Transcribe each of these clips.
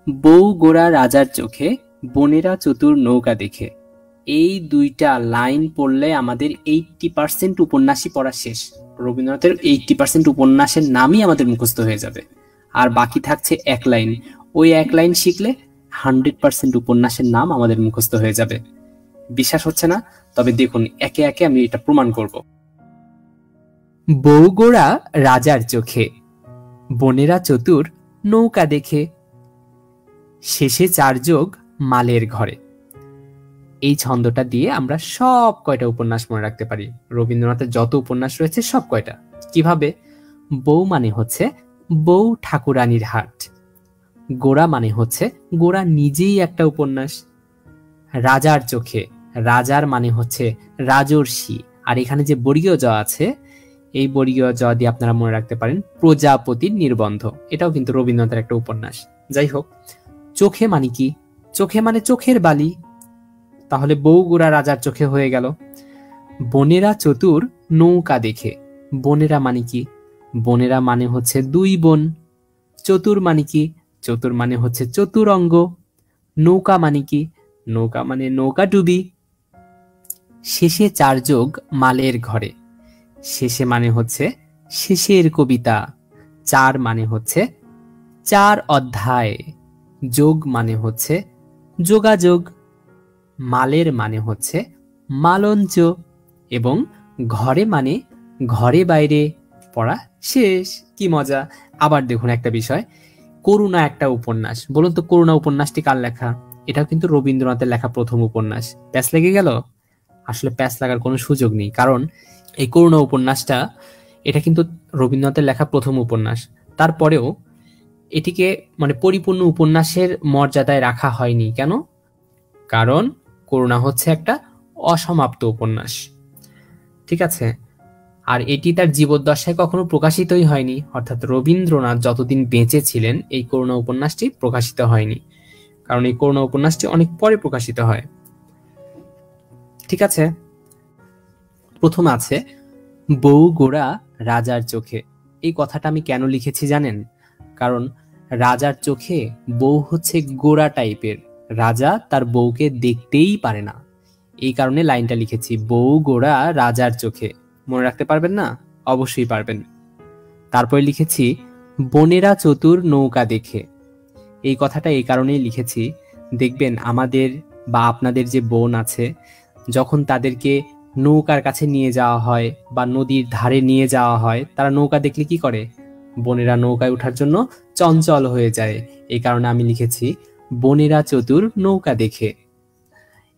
বউ গোরা রাজার চোখে, বনেরা চতুর নৌকা দেখে। এই দুইটা লাইন পড়লে আমাদের 80% উপন্যাসই পড়া শেষ। রবীন্দ্রনাথের 80% উপন্যাসের নামই আমাদের মুখস্থ হয়ে যাবে। আর বাকি থাকছে এক লাইন। ওই এক লাইন শিখলে 100% উপন্যাসের নাম আমাদের মুখস্থ হয়ে যাবে। বিশ্বাস হচ্ছে না? তবে দেখুন, একে একে আমি এটা প্রমাণ করব। বউ গোরা রাজার চোখে, বনেরা চতুর নৌকা দেখে, শেষে 4 যোগ মালের ঘরে। এই ছন্দটা দিয়ে আমরা সব কয়টা উপন্যাস মনে রাখতে পারি। রবীন্দ্রনাথের যত উপন্যাস রয়েছে সব কয়টা। কিভাবে? বউ মানে হচ্ছে বউ ঠাকুরানীর হাট, গোরা মানে হচ্ছে গোরা নিজেই একটা উপন্যাস, রাজার চোখে, রাজার মানে হচ্ছে রাজর্ষি, আর এখানে যে বর্গীয় জ আছে, এই বর্গীয় জ দিয়ে আপনারা মনে রাখতে পারেন প্রজাপতির নির্বন্ধ। এটাও কিন্তু রবীন্দ্রনাথের একটা উপন্যাস। যাই হোক, চোখে মানে কি? চোখে মানে চোখের বালি, তাহলে বউ গোরা রাজার চোখে হয়ে গেল। বনেরা চতুর নৌকা দেখে, বনেরা মানে কি? বনেরা মানে হচ্ছে 2 বোন। চতুর মানে কি? চতুর মানে হচ্ছে চতুরঙ্গ। নৌকা মানে কি? নৌকা মানে নৌকা ডুবি। শেষে 4 যোগ মালের ঘরে, শেষে মানে হচ্ছে শেষের কবিতা, 4 মানে হচ্ছে 4 অধ্যায়, যোগ মানে হচ্ছে যোগাযোগ, মালের মানে হচ্ছে মালঞ্চ, এবং ঘরে মানে ঘরে বাইরে। পড়া শেষ। কি মজা! আবার দেখুন একটা বিষয়, করুণা একটা উপন্যাস। বলুন তো, করুণা উপন্যাসটি কার লেখা? এটাও কিন্তু রবীন্দ্রনাথের লেখা প্রথম উপন্যাস। প্যাচ লেগে গেল? আসলে প্যাচ লাগার কোনো সুযোগ নেই, কারণ এই করুণা উপন্যাসটা এটা কিন্তু রবীন্দ্রনাথের লেখা প্রথম উপন্যাস। তারপরেও এটিকে মানে পরিপূর্ণ উপন্যাসের মর্যাদায় রাখা হয়নি। কেন? কারণ করুণা হচ্ছে একটা অসমাপ্ত উপন্যাস। ঠিক আছে? আর এটি তার জীবদ্দশায় কখনো প্রকাশিতই হয়নি, অর্থাৎ রবীন্দ্রনাথ যতদিন বেঁচে ছিলেন এই করুণা উপন্যাসটি প্রকাশিত হয়নি, কারণ এই করুণা উপন্যাসটি অনেক পরে প্রকাশিত হয়। ঠিক আছে? প্রথম আছে বউ গোরা রাজার চোখে। এই কথাটা আমি কেন লিখেছি জানেন? কারণ রাজার চোখে বউ হচ্ছে গোরা টাইপের, রাজা তার বউকে দেখতেই পারে না। এই কারণে লাইনটা লিখেছি, বউ গোরা রাজার চোখে। মনে রাখতে পারবেন না? অবশ্যই পারবেন। তারপরে লিখেছি বনেরা চতুর নৌকা দেখে। এই কথাটা এই কারণেই লিখেছি, দেখবেন আমাদের বা আপনাদের যে বোন আছে, যখন তাদেরকে নৌকার কাছে নিয়ে যাওয়া হয় বা নদীর ধারে নিয়ে যাওয়া হয়, তারা নৌকা দেখলে কি করে? বোনেরা নৌকায় ওঠার জন্য চঞ্চল হয়ে যায়। এই কারণে আমি লিখেছি বনেরা চতুর নৌকা দেখে।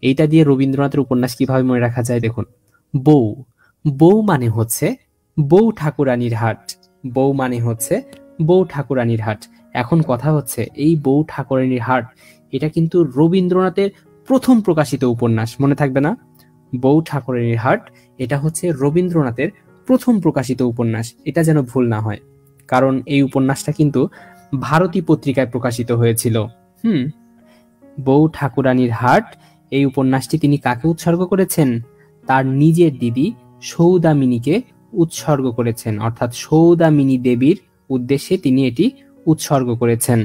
এইটা দিয়ে রবীন্দ্রনাথের উপন্যাস কিভাবে মনে রাখা যায় দেখুন। বউ, বউ মানে হচ্ছে বউ ঠাকুরানীর হাট, বউ মানে হচ্ছে বউ ঠাকুরানীর হাট। এখন কথা হচ্ছে, এই বউ ঠাকুরানীর হাট এটা কিন্তু রবীন্দ্রনাথের প্রথম প্রকাশিত উপন্যাস, মনে থাকবে না? বউ ঠাকুরানীর হাট এটা হচ্ছে রবীন্দ্রনাথের প্রথম প্রকাশিত উপন্যাস, এটা যেন ভুল না হয়। কারণ এই উপন্যাসটা কিন্তু ভারতী পত্রিকায় প্রকাশিত হয়েছিল। বউ ঠাকুরানীর হাট এই উপন্যাসটি তিনি কাকে উৎসর্গ করেছেন? তার নিজের দিদি সৌদামিনীকে উৎসর্গ করেছেন, অর্থাৎ সৌদামিনী দেবীর উদ্দেশ্যে তিনি এটি উৎসর্গ করেছেন।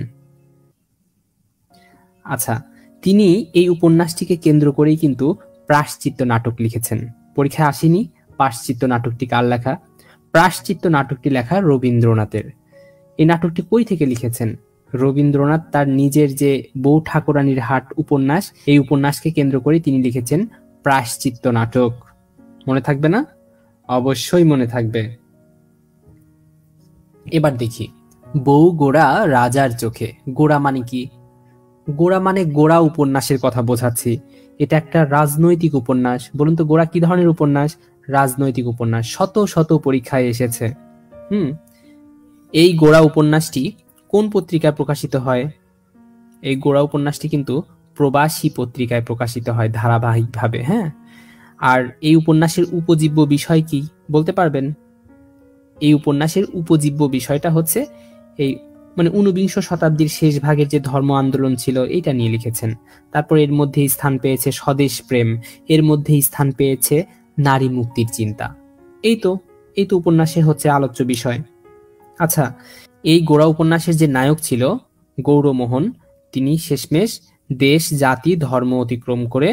আচ্ছা, তিনি এই উপন্যাসটিকে কেন্দ্র করেই কিন্তু প্রায়শ্চিত্ত নাটক লিখেছেন। পরীক্ষায় আসেনি প্রায়শ্চিত্ত নাটকটি কার লেখা? প্রায়শ্চিত্ত নাটকটি লেখা রবীন্দ্রনাথের। এই নাটকটি কই থেকে লিখেছেন? রবীন্দ্রনাথ তার নিজের যে বউ ঠাকুরানীর হাট উপন্যাস, এই উপন্যাসকে কেন্দ্র করে তিনি লিখেছেন প্রায়শ্চিত্ত নাটক। মনে থাকবে না? অবশ্যই মনে থাকবে। এবার দেখি, বউ গোরা রাজার চোখে। গোরা মানে কি? গোরা মানে গোরা উপন্যাসের কথা বোঝাচ্ছি। এটা একটা রাজনৈতিক উপন্যাস। বলুন তো, গোরা কি ধরনের উপন্যাস? রাজনৈতিক উপন্যাস। শত শত পরীক্ষায় এসেছে। এই গোরা উপন্যাসটি কোন পত্রিকায় প্রকাশিত হয়? এই গোরা উপন্যাসটি কিন্তু প্রবাসী পত্রিকায় প্রকাশিত হয় ধারাবাহিকভাবে। হ্যাঁ, আর এই উপন্যাসের উপজীব্য বিষয় কি বলতে পারবেন? এই উপন্যাসের উপজীব্য বিষয়টা হচ্ছে এই মানে ঊনবিংশ শতাব্দীর শেষ ভাগের যে ধর্ম আন্দোলন ছিল, এইটা নিয়ে লিখেছেন। তারপর এর মধ্যে স্থান পেয়েছে স্বদেশ প্রেম, এর মধ্যে স্থান পেয়েছে নারী মুক্তির চিন্তা। এই তো উপন্যাসের হচ্ছে আলোচ্য বিষয়। আচ্ছা, এই গোরা উপন্যাসের যে নায়ক ছিল গৌরমোহন, তিনি শেষমেশ দেশ, জাতি, ধর্ম অতিক্রম করে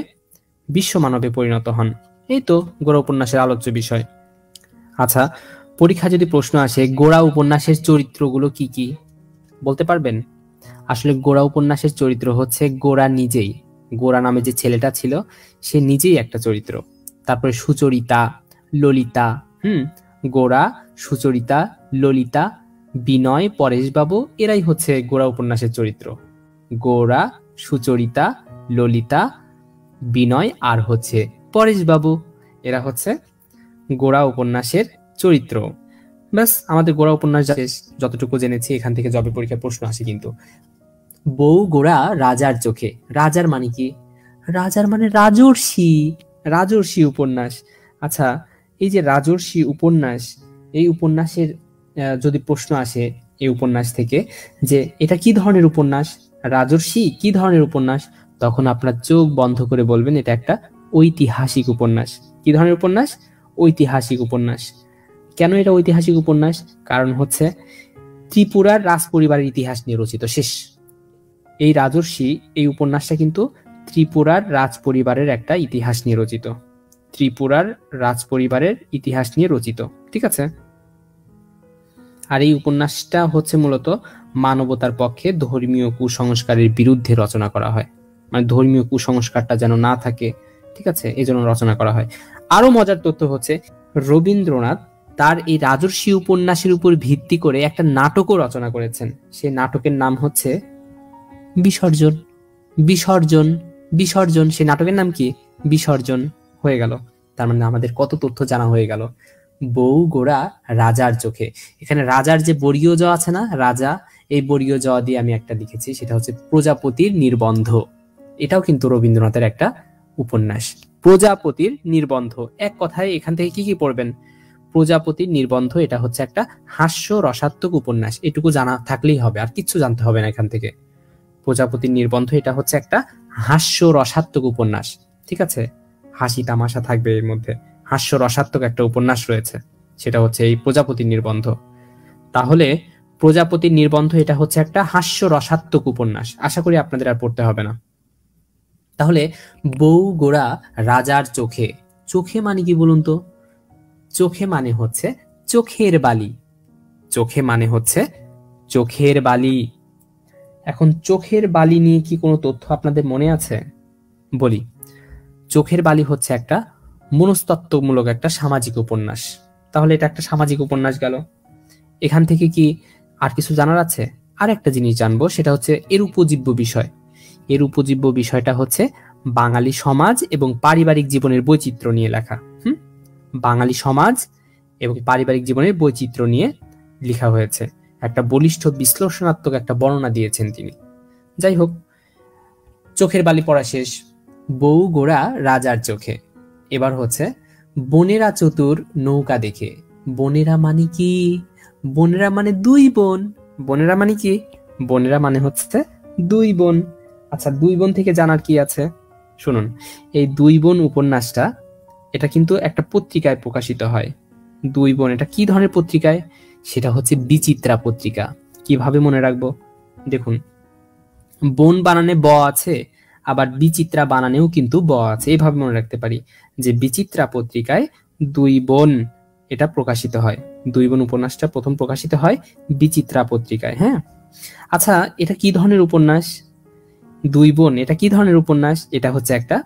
বিশ্ব মানবে পরিণত হন। এই তো গোরা উপন্যাসের আলোচ্য বিষয়। আচ্ছা, পরীক্ষা যদি প্রশ্ন আসে গোরা উপন্যাসের চরিত্রগুলো কি কি, বলতে পারবেন? আসলে গোরা উপন্যাসের চরিত্র হচ্ছে গোরা নিজেই। গোরা নামে যে ছেলেটা ছিল সে নিজেই একটা চরিত্র। তারপরে সুচরিতা, ললিতা, গোরা, সুচরিতা, ললিতা, বিনয়, পরেশবাবু, এরাই হচ্ছে গোরা উপন্যাসের চরিত্র। গোরা, সুচরিতা, ললিতা, বিনয় আর হচ্ছে পরেশবাবু, এরা হচ্ছে গোরা উপন্যাসের চরিত্র। ব্যাস, আমাদের গোরা উপন্যাস শেষ। যতটুকু জেনেছি এখান থেকে জবে পরীক্ষার প্রশ্ন আসে কিন্তু। বউ গোরা রাজার চোখে। রাজার মানে কি? রাজার মানে রাজর্ষি। রাজর্ষি উপন্যাস। আচ্ছা, এই যে রাজর্ষি উপন্যাস, এই উপন্যাসের যদি প্রশ্ন আসে এই উপন্যাস থেকে যে এটা কি ধরনের উপন্যাস, রাজর্ষি কি ধরনের উপন্যাস, তখন আপনার চোখ বন্ধ করে বলবেন এটা একটা ঐতিহাসিক উপন্যাস। কি ধরনের উপন্যাস? ঐতিহাসিক উপন্যাস। কেন এটা ঐতিহাসিক উপন্যাস? কারণ হচ্ছে ত্রিপুরার রাজ পরিবারের ইতিহাস নিয়ে রচিত। শেষ। এই রাজর্ষি, এই উপন্যাসটা কিন্তু ত্রিপুরার রাজ পরিবারের একটা ইতিহাস নিয়ে রচিত। ত্রিপুরার রাজ পরিবারের ইতিহাস নিয়ে রচিত, ঠিক আছে? আর এই উপন্যাসটা হচ্ছে মূলত মানবতার পক্ষে ধর্মীয় কুসংস্কারের বিরুদ্ধে রচনা করা হয়, মানে ধর্মীয় কুসংস্কারটা যেন না থাকে, ঠিক আছে, এই জন্য রচনা করা হয়। আরো মজার তথ্য হচ্ছে রবীন্দ্রনাথ তার এই রাজর্ষি উপন্যাসের উপর ভিত্তি করে একটা নাটকও রচনা করেছেন। সেই নাটকের নাম হচ্ছে বিসর্জন। বিসর্জন, বিসর্জন, সেই নাটকের নাম কি? বিসর্জন। হয়ে গেল। তার মানে আমাদের কত তথ্য জানা হয়ে গেল। বউ গোরা রাজার চোখে। এখানে রাজার যে বর্গীয় জ আছে না, রাজা, এই বর্গীয় জ দিয়ে আমি একটা লিখেছি, সেটা হচ্ছে প্রজাপতির নির্বন্ধ। এটাও কিন্তু রবীন্দ্রনাথের একটা উপন্যাস, প্রজাপতির নির্বন্ধ। এক কথায় এখান থেকে কি কি পড়বেন? প্রজাপতির নির্বন্ধ, এটা হচ্ছে একটা হাস্য রসাত্মক উপন্যাস। এটুকু জানা থাকলেই হবে, আর কিচ্ছু জানতে হবে না এখান থেকে। প্রজাপতির নির্বন্ধ এটা হচ্ছে একটা হাস্য রসাত্মক উপন্যাস, ঠিক আছে? হাসি তামাশা থাকবে এর মধ্যে, হাস্য রসাত্মক একটা উপন্যাস রয়েছে, সেটা হচ্ছে এই প্রজাপতির নির্বন্ধ। তাহলে প্রজাপতির নির্বন্ধ এটা হচ্ছে একটা হাস্য রসাত্মক উপন্যাস। আশা করি আপনাদের আর পড়তে হবে না। তাহলে বউ গোরা রাজার চোখে। চোখে মানে কি বলুন তো? চোখে মানে হচ্ছে চোখের বালি। চোখে মানে হচ্ছে চোখের বালি। এখন চোখের বালি নিয়ে কি কোনো তথ্য আপনাদের মনে আছে? বলি। চোখের বালি হচ্ছে একটা মনস্তত্ত্বমূলক একটা সামাজিক উপন্যাস। তাহলে এটা একটা সামাজিক উপন্যাস গেল। এখান থেকে কি আর কিছু জানার আছে? আর একটা জিনিস জানবো, সেটা হচ্ছে এর উপজীব্য বিষয়। এর উপজীব্য বিষয়টা হচ্ছে বাঙালি সমাজ এবং পারিবারিক জীবনের বৈচিত্র্য নিয়ে লেখা। বাঙালি সমাজ এবং পারিবারিক জীবনের বৈচিত্র্য নিয়ে লেখা হয়েছে। একটা বলিষ্ঠ বিশ্লেষণাত্মক একটা বর্ণনা দিয়েছেন তিনি। যাই হোক, চোখের বালি পড়া শেষ। বউ গোরা রাজার চোখে। এবার হচ্ছে বোনেরা চতুর নৌকা দেখে। বোনেরা মানে কি? বোনেরা মানে দুই বোন। বোনেরা মানে কি? বোনেরা মানে হচ্ছে দুই বোন। আচ্ছা, দুই বোন থেকে জানার কি আছে শুনুন। এই দুই বোন উপন্যাসটা এটা কিন্তু একটা পত্রিকায় প্রকাশিত হয়। দুই বোন, এটা কি ধরনের পত্রিকায়? সেটা হচ্ছে বিচিত্রা পত্রিকা। কিভাবে মনে রাখবো? দেখুন, বোন বানানে ব আছে, আবার বিচিত্রা বানানেও কিন্তু ব আছে। এইভাবে মনে রাখতে পারি যে বিচিত্রা পত্রিকায় দুই বোন এটা প্রকাশিত হয়। দুই বোন উপন্যাসটা প্রথম প্রকাশিত হয় বিচিত্রা পত্রিকায়। হ্যাঁ, আচ্ছা, এটা কি ধরনের উপন্যাস? দুই বোন এটা কি ধরনের উপন্যাস? এটা হচ্ছে একটা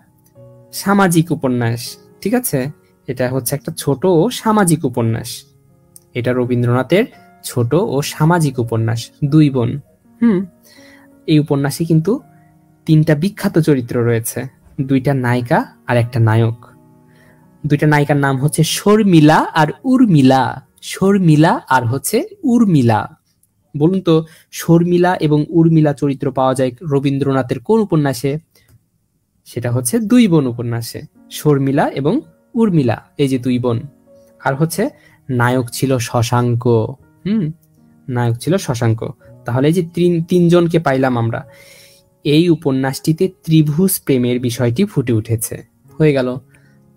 সামাজিক উপন্যাস, ঠিক আছে? এটা হচ্ছে একটা ছোট ও সামাজিক উপন্যাস। এটা রবীন্দ্রনাথের ছোট ও সামাজিক উপন্যাস দুই বোন। এই উপন্যাসে কিন্তু তিনটা বিখ্যাত চরিত্র রয়েছে, দুইটা নায়িকা আর একটা নায়ক। দুইটা নায়িকার নাম হচ্ছে শর্মিলা আর উর্মিলা। শর্মিলা আর হচ্ছে উর্মিলা। বলুন তো, শর্মিলা এবং উর্মিলা চরিত্র পাওয়া যায় রবীন্দ্রনাথের কোন উপন্যাসে? সেটা হচ্ছে দুই বোন উপন্যাসে। শর্মিলা এবং উর্মিলা, এই যে দুই বোন। আর হচ্ছে নায়ক ছিল শশাঙ্ক। নায়ক ছিল শশাঙ্ক। তাহলে এই যে তিনজনকে পাইলাম আমরা। এই উপন্যাসটিতে ত্রিভুজ প্রেমের বিষয়টি ফুটে উঠেছে। হয়ে গেল।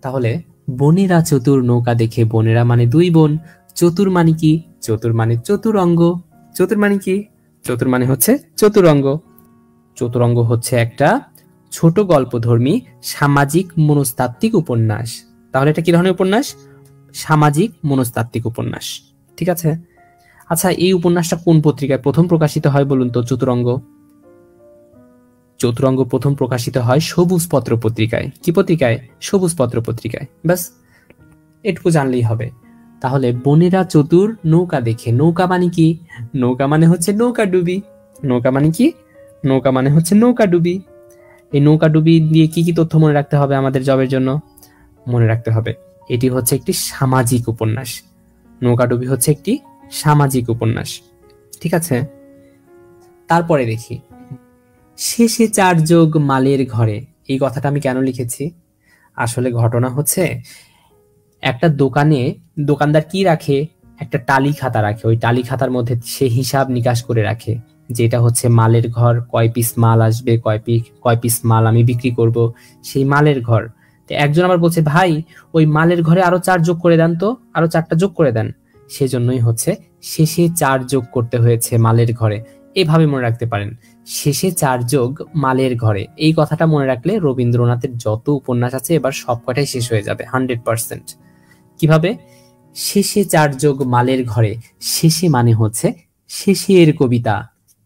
তাহলে বোনেরা চতুর নৌকা দেখে। বোনেরা মানে দুই বোন। চতুর মানে কি? চতুর মানে চতুরঙ্গ। চতুর মানে কি? চতুর মানে হচ্ছে চতুরঙ্গ। চতুরঙ্গ হচ্ছে একটা ছোট গল্পধর্মী সামাজিক মনস্তাত্ত্বিক উপন্যাস। তাহলে এটা কি ধরনের উপন্যাস? সামাজিক মনস্তাত্ত্বিক উপন্যাস। ঠিক আছে। আচ্ছা, এই উপন্যাসটা কোন পত্রিকায় প্রথম প্রকাশিত হয় বলুন তো? চতুরঙ্গ প্রথম প্রকাশিত হয় সবুজ পত্র পত্রিকায়। কি পত্রিকায়? সবুজ পত্র পত্রিকায়। ব্যাস, এটুকু জানলেই হবে। তাহলে বোনেরা চতুর নৌকা দেখে। নৌকা মানে কি? নৌকা মানে হচ্ছে নৌকা ডুবি। নৌকা মানে কি? নৌকা মানে হচ্ছে নৌকা ডুবি। এই নৌকা ডুবি দিয়ে কি কি তথ্য মনে রাখতে হবে আমাদের জবের জন্য? মনে রাখতে হবে এটি হচ্ছে একটি সামাজিক উপন্যাস। নৌকা ডুবি হচ্ছে একটি সামাজিক উপন্যাস। ঠিক আছে। তারপরে দেখি, শেষে 4 যোগ মালের ঘরে। এই কথাটা আমি কেন লিখেছি? আসলে ঘটনা হচ্ছে, একটা দোকানে দোকানদার কি রাখে? একটা টালি খাতা রাখে। ওই টালি খাতার মধ্যে সে হিসাব নিকাশ করে রাখে, যেটা হচ্ছে মালের ঘর, কয় পিস মাল আসবে, কয় পিস মাল আমি বিক্রি করব, সেই মালের ঘর। তো একজন আবার বলছে, ভাই ওই মালের ঘরে আরো 4 যোগ করে দেন তো, আরো 4টা যোগ করে দেন। সেজন্যই হচ্ছে শেষে 4 যোগ করতে হয়েছে মালের ঘরে। এভাবে মনে রাখতে পারেন, শেষে 4 যোগ মালের ঘরে। এই কথাটা মনে রাখলে রবীন্দ্রনাথের যত উপন্যাস আছে এবার সবকটাই শেষ হয়ে যাবে 100%। কিভাবে? শেষে 4 যোগ মালের ঘরে। শেষে মানে হচ্ছে শেষের কবিতা।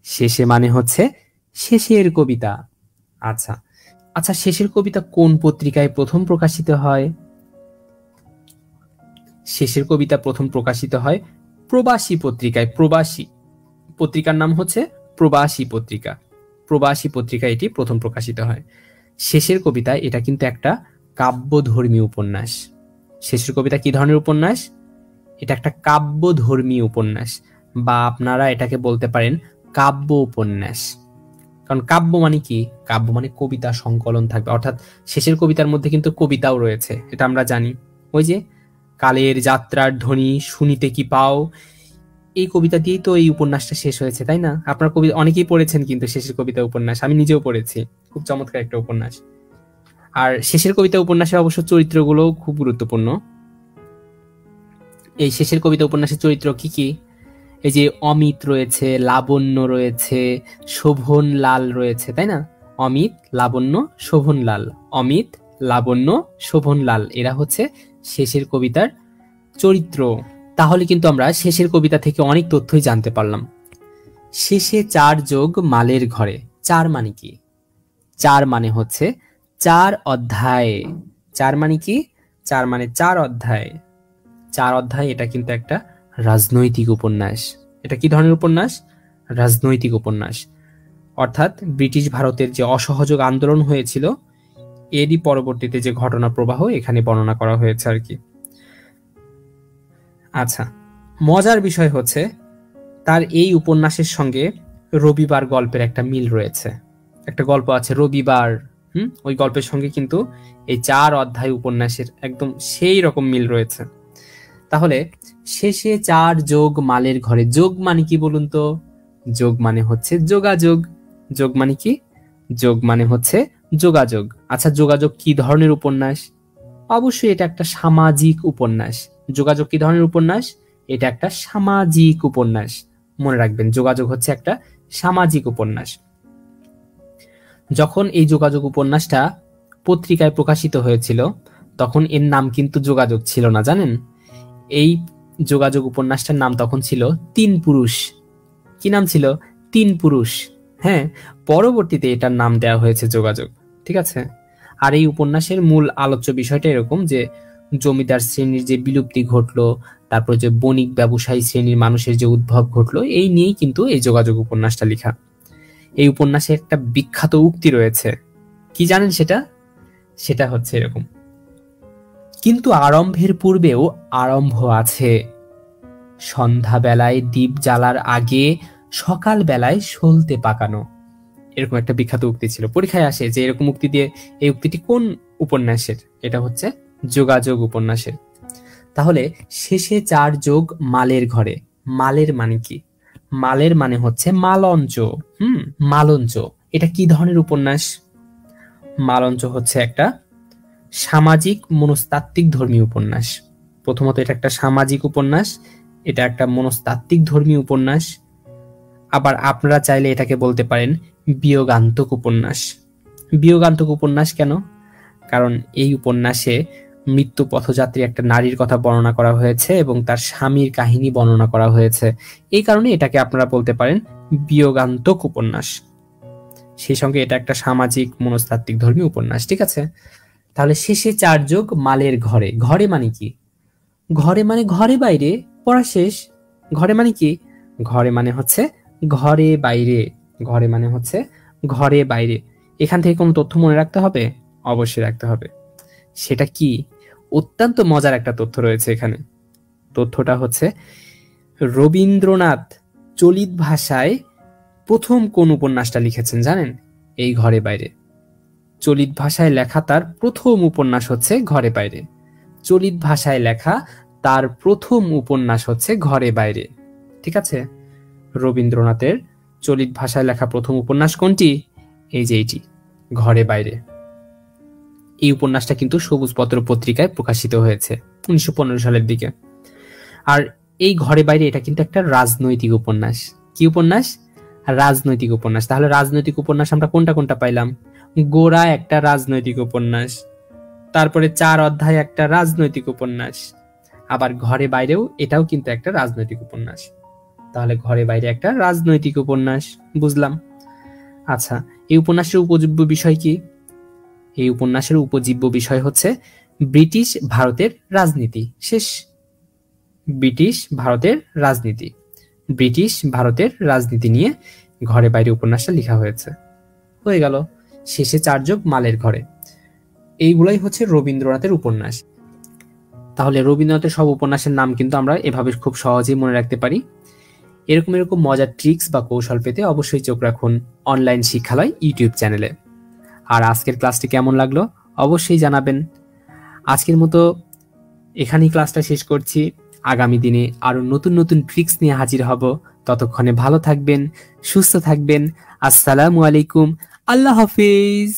শেষে মানে হচ্ছে শেষের কবিতা। আচ্ছা আচ্ছা, শেষের কবিতা কোন পত্রিকায় প্রথম প্রকাশিত হয়? শেষের কবিতা প্রথম প্রকাশিত হয় প্রবাসী পত্রিকায়। প্রবাসী পত্রিকার নাম হচ্ছে প্রবাসী পত্রিকা। প্রবাসী পত্রিকা এটি প্রথম প্রকাশিত হয়। শেষের কবিতা এটা কিন্তু একটা কাব্যধর্মী উপন্যাস। শেষের কবিতা কি ধরনের উপন্যাস? এটা একটা কাব্যধর্মী উপন্যাস, বা আপনারা এটাকে বলতে পারেন কাব্য উপন্যাস। কারণ কাব্য মানে কি? কাব্য মানে কবিতা সংকলন থাকবে, অর্থাৎ শেষের কবিতার মধ্যে কিন্তু কবিতাও রয়েছে, এটা আমরা জানি। ওই যে কালের যাত্রার ধ্বনি শুনিতে কি পাও, এই কবিতা দিয়েই তো এই উপন্যাসটা শেষ হয়েছে, তাই না? আপনার কবিতা অনেকেই পড়েছেন কিন্তু শেষের কবিতা উপন্যাস, আমি নিজেও পড়েছি। খুব চমৎকার একটা উপন্যাস। আর শেষের কবিতা উপন্যাসে অবশ্য চরিত্রগুলো খুব গুরুত্বপূর্ণ। এই শেষের কবিতা উপন্যাসের চরিত্র কি কি? এই যে অমিত রয়েছে, লাবণ্য রয়েছে, শোভন লাল রয়েছে, তাই না? অমিত, লাবণ্য, শোভন লাল। অমিত, লাবণ্য, শোভন লাল, এরা হচ্ছে শেষের কবিতার চরিত্র। তাহলে কিন্তু আমরা শেষের কবিতা থেকে অনেক তথ্যই জানতে পারলাম। শেষে 4 যোগ মালের ঘরে। 4 মানে কি? 4 মানে হচ্ছে 4 অধ্যায়। 4 মানে কি? 4 মানে 4 অধ্যায়। 4 অধ্যায় এটা কিন্তু একটা রাজনৈতিক উপন্যাস। এটা কি ধরনের উপন্যাস? রাজনৈতিক উপন্যাস। অর্থাৎ ব্রিটিশ ভারতের যে অসহযোগ আন্দোলন হয়েছিল এরই পরবর্তীতে যে ঘটনা প্রবাহ এখানে বর্ণনা করা হয়েছে আর কি। আচ্ছা, মজার বিষয় হচ্ছে তার এই উপন্যাসের সঙ্গে রবিবার গল্পের একটা মিল রয়েছে। একটা গল্প আছে রবিবার, ওই গল্পের সঙ্গে কিন্তু এই 4 অধ্যায় উপন্যাসের একদম সেই রকম মিল রয়েছে। তাহলে শেষে 4 যোগ মালের ঘরে। যোগ মানে কি বলুন তো? যোগ মানে হচ্ছে যোগাযোগ। যোগ মানে কি? যোগ মানে হচ্ছে যোগাযোগ। আচ্ছা, যোগাযোগ কি ধরনের উপন্যাস? অবশ্যই এটা একটা সামাজিক উপন্যাস। যোগাযোগ কি ধরনের উপন্যাস? এটা একটা সামাজিক উপন্যাস। মনে রাখবেন, যোগাযোগ হচ্ছে একটা সামাজিক উপন্যাস। যখন এই যোগাযোগ উপন্যাসটা পত্রিকায় প্রকাশিত হয়েছিল তখন এর নাম কিন্তু যোগাযোগ ছিল না, জানেন? এই যোগাযোগ উপন্যাসটার নাম তখন ছিল 3 পুরুষ। কি নাম ছিল? 3 পুরুষ। হ্যাঁ, পরবর্তীতে এটার নাম দেওয়া হয়েছে যোগাযোগ। ঠিক আছে। আর এই উপন্যাসের মূল আলোচ্য বিষয়টা এরকম যে জমিদার শ্রেণীর যে বিলুপ্তি ঘটলো, তারপর যে বণিক ব্যবসায়ী শ্রেণীর মানুষের যে উদ্ভব ঘটলো, এই নিয়েই কিন্তু এই যোগাযোগ উপন্যাসটা লেখা। এই উপন্যাসে একটা বিখ্যাত উক্তি রয়েছে, কি জানেন সেটা? সেটা হচ্ছে এরকম, কিন্তু আরম্ভের পূর্বেও আরম্ভ আছে, সন্ধ্যা বেলায় দীপ জ্বালার আগে সকাল বেলায় সলতে পাকানো। এরকম একটা বিখ্যাত উক্তি ছিল, পরীক্ষায় আসে যে এরকম উক্তি দিয়ে। এই উক্তিটি কোন উপন্যাসের? এটা হচ্ছে যোগাযোগ উপন্যাসের। তাহলে শেষে 4 যোগ মালের ঘরে। মালের মানে কি? মালের মানে হচ্ছে মালঞ্চ। মালঞ্চ এটা কি ধরনের উপন্যাস? মালঞ্চ হচ্ছে একটা সামাজিক মনস্তাত্ত্বিক ধর্মীয় উপন্যাস। প্রথমত এটা একটা সামাজিক উপন্যাস, এটা একটা মনস্তাত্ত্বিক ধর্মীয় উপন্যাস। আবার আপনারা চাইলে এটাকে বলতে পারেন বিয়োগান্তক উপন্যাস। বিয়োগান্তক উপন্যাস কেন? কারণ এই উপন্যাসে মৃত্যু পথযাত্রী একটা নারীর কথা বর্ণনা করা হয়েছে এবং তার স্বামীর কাহিনী বর্ণনা করা হয়েছে। এই কারণে এটাকে আপনারা বলতে পারেন বিয়োগান্তক উপন্যাস। সেই সঙ্গে এটা একটা সামাজিক মনস্তাত্ত্বিক ধর্মী উপন্যাস। ঠিক আছে, তাহলে শেষে 4 যোগ মালের ঘরে। ঘরে মানে কি? ঘরে মানে ঘরে বাইরে, পড়া শেষ। ঘরে মানে কি? ঘরে মানে হচ্ছে ঘরে বাইরে। ঘরে মানে হচ্ছে ঘরে বাইরে। এখান থেকে কোন তথ্য মনে রাখতে হবে? অবশ্যই রাখতে হবে। সেটা কি? অত্যন্ত মজার একটা তথ্য রয়েছে এখানে। তথ্যটা হচ্ছে রবীন্দ্রনাথ চলিত ভাষায় প্রথম কোন উপন্যাসটা লিখেছেন জানেন? এই ঘরে বাইরে। চলিত ভাষায় লেখা তার প্রথম উপন্যাস হচ্ছে ঘরে বাইরে। চলিত ভাষায় লেখা তার প্রথম উপন্যাস হচ্ছে ঘরে বাইরে। ঠিক আছে, রবীন্দ্রনাথের চলিত ভাষায় লেখা প্রথম উপন্যাস কোনটি? এই যে এইটি, ঘরে বাইরে। এই উপন্যাসটা কিন্তু সবুজ পত্র পত্রিকায় প্রকাশিত হয়েছে 1915 সালের দিকে। আর এই ঘরে বাইরে এটা কিন্তু একটা রাজনৈতিক উপন্যাস। কি উপন্যাস? রাজনৈতিক উপন্যাস। তাহলে রাজনৈতিক উপন্যাস আমরা কোনটা কোনটা পাইলাম? গোরা একটা রাজনৈতিক উপন্যাস, তারপরে 4 অধ্যায় একটা রাজনৈতিক উপন্যাস, আবার ঘরে বাইরেও এটাও কিন্তু একটা রাজনৈতিক উপন্যাস। তাহলে ঘরে বাইরে একটা রাজনৈতিক উপন্যাস, বুঝলাম। আচ্ছা, এই উপন্যাসের উপজীব্য বিষয় কি? এই উপন্যাসের উপজীব্য বিষয় হচ্ছে ব্রিটিশ ভারতের রাজনীতি। শেষ। ব্রিটিশ ভারতের রাজনীতি। ব্রিটিশ ভারতের রাজনীতি নিয়ে ঘরে বাইরে উপন্যাসটা লেখা হয়েছে। হয়ে গেল। শেষে 4 যোগ মালের ঘরে। এইগুলাই হচ্ছে রবীন্দ্রনাথের উপন্যাস। তাহলে রবীন্দ্রনাথের সব উপন্যাসের নাম কিন্তু আমরা এভাবে খুব সহজেই মনে রাখতে পারি। এরকম মজার ট্রিক্স বা কৌশল পেতে অবশ্যই চোখ রাখুন অনলাইন শিক্ষালয় ইউটিউব চ্যানেলে। আর আজকের ক্লাসটি কেমন লাগলো অবশ্যই জানাবেন। আজকের মতো এখানেই ক্লাসটা শেষ করছি। আগামী দিনে আরো নতুন নতুন ট্রিক্স নিয়ে হাজির হব। ততক্ষণে ভালো থাকবেন, সুস্থ থাকবেন। আসসালামু আলাইকুম। আল্লাহ হাফিজ।